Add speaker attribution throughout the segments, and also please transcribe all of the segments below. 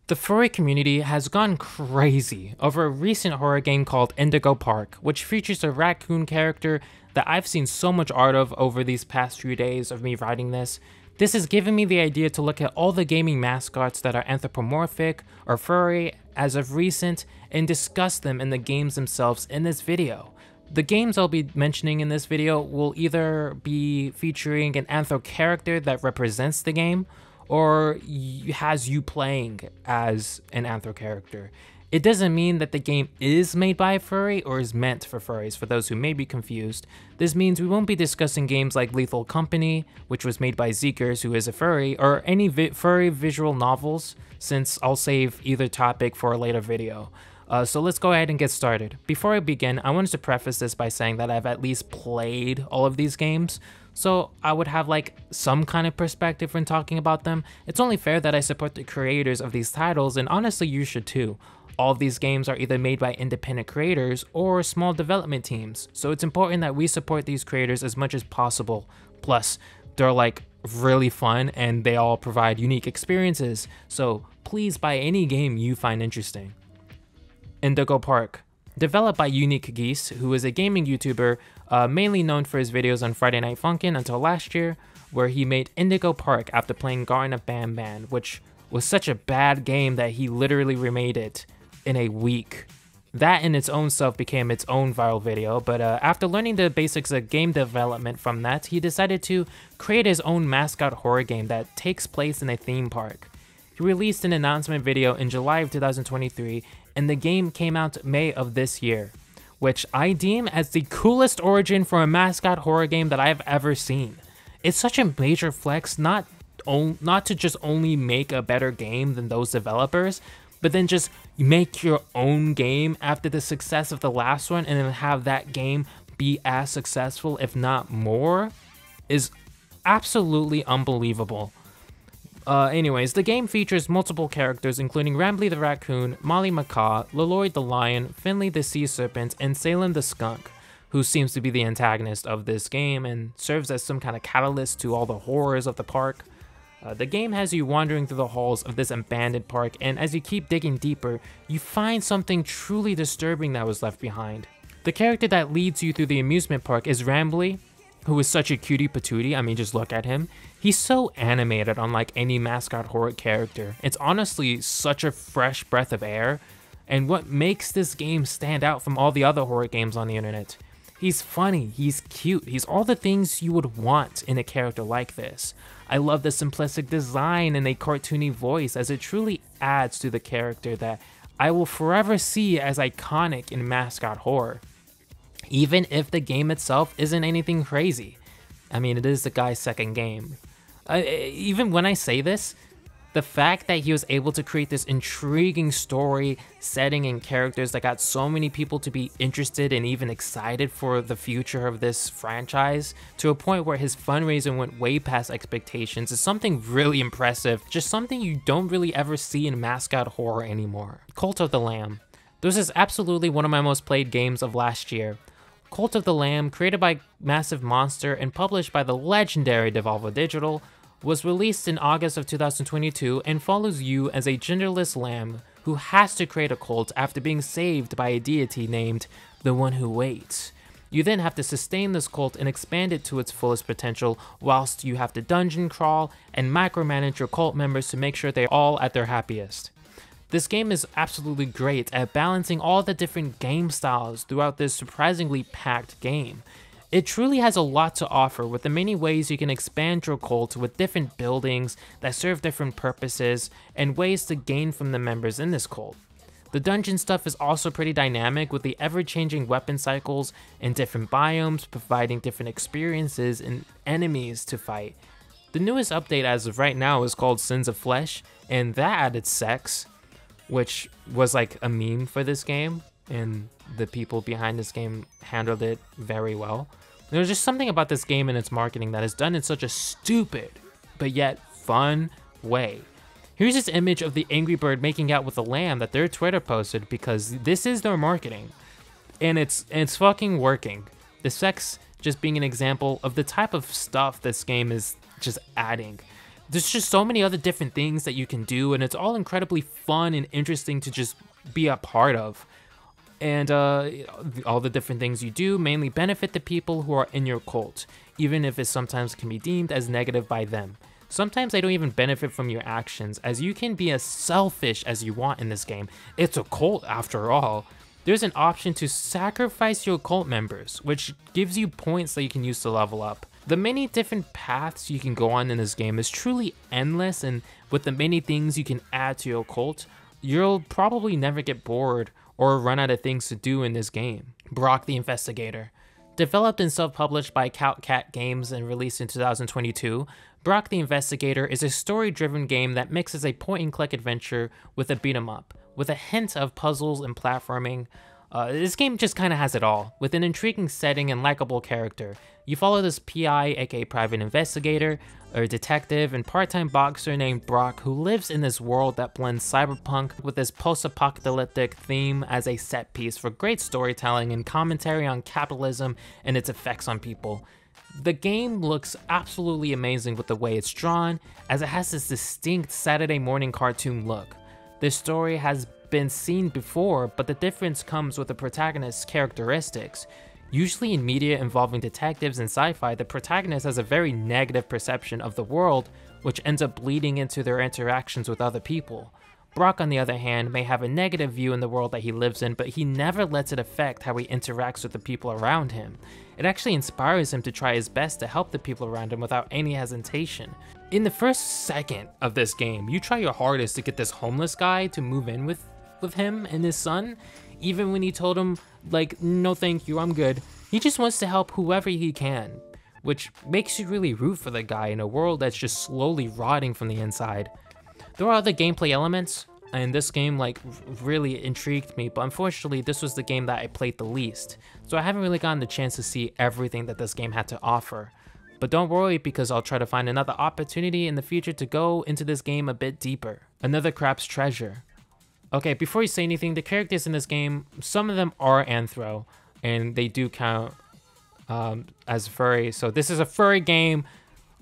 Speaker 1: The furry community has gone crazy over a recent horror game called Indigo Park, which features a raccoon character that I've seen so much art of over these past few days of me writing this. This has given me the idea to look at all the gaming mascots that are anthropomorphic or furry as of recent and discuss them in the games themselves in this video. The games I'll be mentioning in this video will either be featuring an anthro character that represents the game, or has you playing as an anthro character. It doesn't mean that the game is made by a furry or is meant for furries, for those who may be confused. This means we won't be discussing games like Lethal Company, which was made by Zeekers, who is a furry, or any furry visual novels, since I'll save either topic for a later video. So let's go ahead and get started. Before I begin, I wanted to preface this by saying that I've at least played all of these games, so I would have like some kind of perspective when talking about them. It's only fair that I support the creators of these titles, and honestly you should too. All of these games are either made by independent creators or small development teams, so it's important that we support these creators as much as possible. Plus, they're like really fun and they all provide unique experiences, so please buy any game you find interesting. Indigo Park. Developed by Unique Geese, who is a gaming YouTuber mainly known for his videos on Friday Night Funkin' until last year, where he made Indigo Park after playing Garden of Banban, which was such a bad game that he literally remade it in a week. That in its own self became its own viral video, but after learning the basics of game development from that, he decided to create his own mascot horror game that takes place in a theme park. He released an announcement video in July of 2023, and the game came out May of this year, which I deem as the coolest origin for a mascot horror game that I've ever seen. It's such a major flex not to just only make a better game than those developers, but then just make your own game after the success of the last one and then have that game be as successful, if not more, is absolutely unbelievable. Anyways, the game features multiple characters including Rambly the Raccoon, Molly Macaw, Leloid the Lion, Finley the Sea Serpent, and Salem the Skunk, who seems to be the antagonist of this game and serves as some kind of catalyst to all the horrors of the park. The game has you wandering through the halls of this abandoned park, and as you keep digging deeper, you find something truly disturbing that was left behind. The character that leads you through the amusement park is Rambly, who is such a cutie patootie. I mean, just look at him. He's so animated, unlike any mascot horror character. It's honestly such a fresh breath of air, and what makes this game stand out from all the other horror games on the internet. He's funny, he's cute, he's all the things you would want in a character like this. I love the simplistic design and a cartoony voice, as it truly adds to the character that I will forever see as iconic in mascot horror. Even if the game itself isn't anything crazy. I mean, it is the guy's second game. Even when I say this, the fact that he was able to create this intriguing story, setting, and characters that got so many people to be interested and even excited for the future of this franchise, to a point where his fundraising went way past expectations, is something really impressive, just something you don't really ever see in mascot horror anymore. Cult of the Lamb. This is absolutely one of my most played games of last year. Cult of the Lamb, created by Massive Monster and published by the legendary Devolver Digital, was released in August of 2022 and follows you as a genderless lamb who has to create a cult after being saved by a deity named the One Who Waits. You then have to sustain this cult and expand it to its fullest potential, whilst you have to dungeon crawl and micromanage your cult members to make sure they're all at their happiest. This game is absolutely great at balancing all the different game styles throughout this surprisingly packed game. It truly has a lot to offer, with the many ways you can expand your cult with different buildings that serve different purposes and ways to gain from the members in this cult. The dungeon stuff is also pretty dynamic, with the ever-changing weapon cycles and different biomes providing different experiences and enemies to fight. The newest update as of right now is called Sins of Flesh, and that added sex, which was like a meme for this game, and the people behind this game handled it very well. There's just something about this game and its marketing that is done in such a stupid but yet fun way. Here's this image of the Angry Bird making out with a lamb that their Twitter posted, because this is their marketing, and it's fucking working. The sex just being an example of the type of stuff this game is just adding. There's just so many other different things that you can do, and it's all incredibly fun and interesting to just be a part of. And all the different things you do mainly benefit the people who are in your cult, even if it sometimes can be deemed as negative by them. Sometimes they don't even benefit from your actions, as you can be as selfish as you want in this game. It's a cult after all. There's an option to sacrifice your cult members, which gives you points that you can use to level up. The many different paths you can go on in this game is truly endless, and with the many things you can add to your cult, you'll probably never get bored or run out of things to do in this game. Brok the Investigator. Developed and self-published by Cat Games and released in 2022, Brok the Investigator is a story-driven game that mixes a point-and-click adventure with a beat-em-up, with a hint of puzzles and platforming. This game just kind of has it all, with an intriguing setting and likable character. You follow this PI, aka private investigator, a detective, and part-time boxer named Brok, who lives in this world that blends cyberpunk with this post-apocalyptic theme as a set piece for great storytelling and commentary on capitalism and its effects on people. The game looks absolutely amazing with the way it's drawn, as it has this distinct Saturday morning cartoon look. This story has been seen before, but the difference comes with the protagonist's characteristics. Usually in media involving detectives and sci-fi, the protagonist has a very negative perception of the world, which ends up bleeding into their interactions with other people. Brok, on the other hand, may have a negative view in the world that he lives in, but he never lets it affect how he interacts with the people around him. It actually inspires him to try his best to help the people around him without any hesitation. In the first second of this game, you try your hardest to get this homeless guy to move in with him and his son, even when he told him, like, no thank you, I'm good. He just wants to help whoever he can, which makes you really root for the guy in a world that's just slowly rotting from the inside. There are other gameplay elements, and this game really intrigued me, but unfortunately this was the game that I played the least, so I haven't really gotten the chance to see everything that this game had to offer. But don't worry, because I'll try to find another opportunity in the future to go into this game a bit deeper. Another Crab's Treasure. Okay, before you say anything, the characters in this game, some of them are anthro, and they do count as furry, so this is a furry game.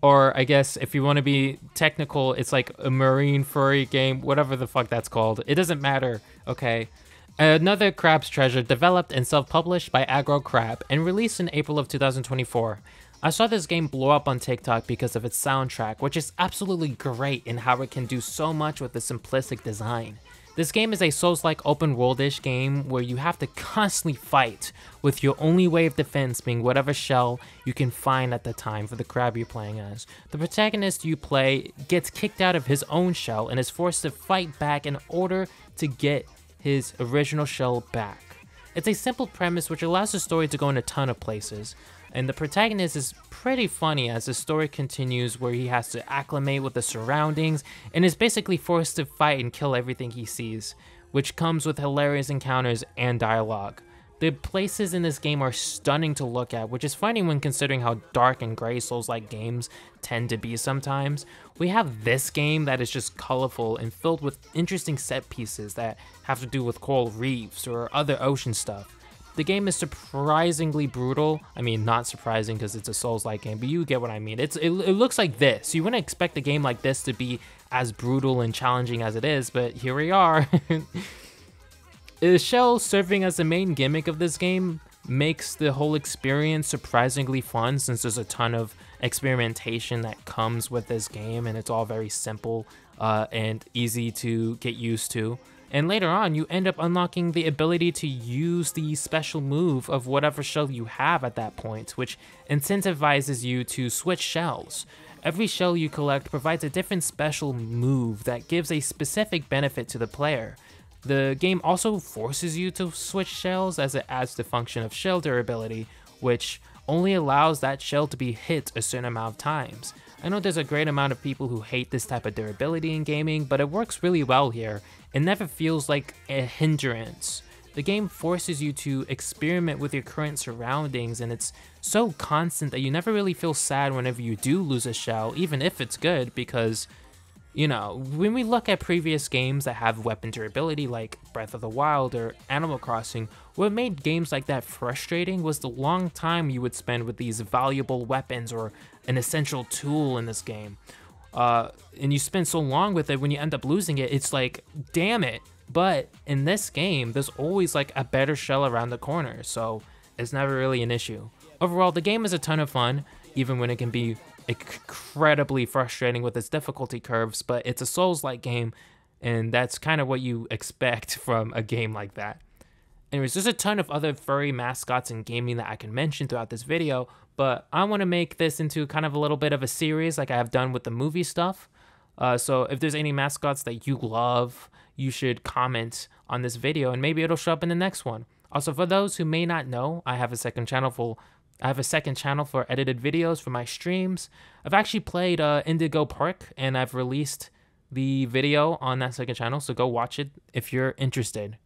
Speaker 1: Or I guess if you want to be technical, it's like a marine furry game, whatever the fuck that's called. It doesn't matter, okay? Another Crab's Treasure, developed and self-published by Aggro Crab and released in April of 2024. I saw this game blow up on TikTok because of its soundtrack, which is absolutely great in how it can do so much with the simplistic design. This game is a Souls-like open-world-ish game where you have to constantly fight, with your only way of defense being whatever shell you can find at the time for the crab you're playing as. The protagonist you play gets kicked out of his own shell and is forced to fight back in order to get his original shell back. It's a simple premise which allows the story to go in a ton of places, and the protagonist is pretty funny as the story continues, where he has to acclimate with the surroundings and is basically forced to fight and kill everything he sees, which comes with hilarious encounters and dialogue. The places in this game are stunning to look at, which is funny when considering how dark and gray Souls-like games tend to be sometimes. We have this game that is just colorful and filled with interesting set pieces that have to do with coral reefs or other ocean stuff. The game is surprisingly brutal. I mean, not surprising because it's a Souls-like game, but you get what I mean. It looks like this. You wouldn't expect a game like this to be as brutal and challenging as it is, but here we are. The shell serving as the main gimmick of this game makes the whole experience surprisingly fun, since there's a ton of experimentation that comes with this game, and it's all very simple and easy to get used to. And later on, you end up unlocking the ability to use the special move of whatever shell you have at that point, which incentivizes you to switch shells. Every shell you collect provides a different special move that gives a specific benefit to the player. The game also forces you to switch shells, as it adds the function of shell durability, which only allows that shell to be hit a certain amount of times. I know there's a great amount of people who hate this type of durability in gaming, but it works really well here. It never feels like a hindrance. The game forces you to experiment with your current surroundings, and it's so constant that you never really feel sad whenever you do lose a shell, even if it's good, because, you know, when we look at previous games that have weapon durability like Breath of the Wild or Animal Crossing, what made games like that frustrating was the long time you would spend with these valuable weapons or an essential tool in this game. and you spend so long with it, when you end up losing it, it's like, damn it. But in this game, there's always like a better shell around the corner, so it's never really an issue. Overall, the game is a ton of fun, even when it can be incredibly frustrating with its difficulty curves, but it's a Souls-like game, and that's kind of what you expect from a game like that. Anyways, there's a ton of other furry mascots in gaming that I can mention throughout this video, but I want to make this into kind of a little bit of a series like I have done with the movie stuff. So if there's any mascots that you love, you should comment on this video and maybe it'll show up in the next one. Also, for those who may not know, I have a second channel for edited videos for my streams. I've actually played Indigo Park, and I've released the video on that second channel, so go watch it if you're interested.